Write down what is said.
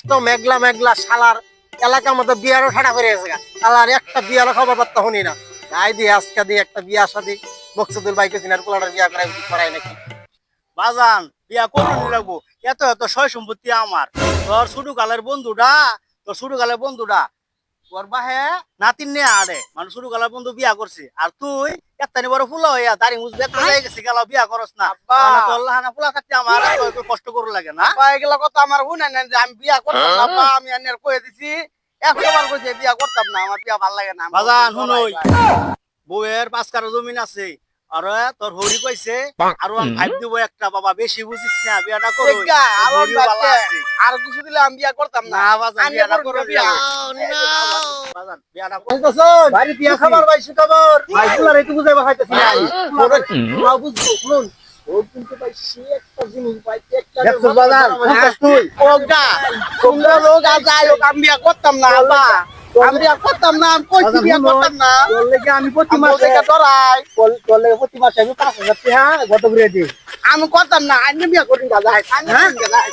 তো মেঘলা মেঘলা শালার এলাকার মধ্যে বিয়ারও ঠাড়া করে গেছে শালার একটা বিয়ারও খবর পাত্তা শুনি না। তাই দিয়ে আজকে দিয়ে একটা বিয়া শাদি মকসুদুল ভাইকে চিনার পোলাটার বিয়া করাই নাকি। বাজান বিয়া করুন লাগবো, এত এত সয় সম্পত্তি আমার। তোর ছোট কালের বন্ধুটা, তোর বাহে নাতিন নিয়ে আড়ে মানে ছোট কালের বন্ধু বিয়া করছে, আর তুই একটা বড় ফুলা হইয়া দাঁড়ি মুজবে হয়ে গেছি গেল বিয়া করস না। তোর লাহানা ফুলা থাকতে আমার একটু কষ্ট করু লাগে না। এগুলা কথা আমার শুনে নেন যে আমি বিয়া করতাম না বা আমি এনের কয়ে দিছি, একবার কইছে বিয়া করতাম না, আমার বিয়া ভাল লাগে না। বাজান শুনই, বউয়ের 5 কাঠা জমিন আছে, আর তোর হরি কইছে আর ওয়ান ভাইব দিব একটা। বাবা বেশি বুঝিস না, বিয়াটা করো। আর কিছু দিলে আমি বিয়া করতাম না। না বাজান আমি বিয়াটা করবো করো বিয়া। বাজান বিয়াটা করো। বলতেছুন বাড়ি বিয়া খাবার ভাই সুখবর ভাই পোলার একটু বুঝাইবা খাইতেছি না পোলা বুঝবো শুনুন ও কিন্তু ভাই সে একটা জিনিস ভাই একটা দেখছো বাজান বুঝছস তুই? ওগা তোমরা লোক আজ আয়ো আমি বিয়া করতাম না আব্বা, আমি বিয়া করতাম না, আমি কইছি বিয়া করতাম না। তোর লেগে আমি প্রতি আমি মাসে ওদেরকে ডরাই, তোর লেগে প্রতি মাসে আমি 5,000 টাকা গত করে দিই। আমি করতাম না, আইনে বিয়া করি না যাই, আইনে বিয়া যাই।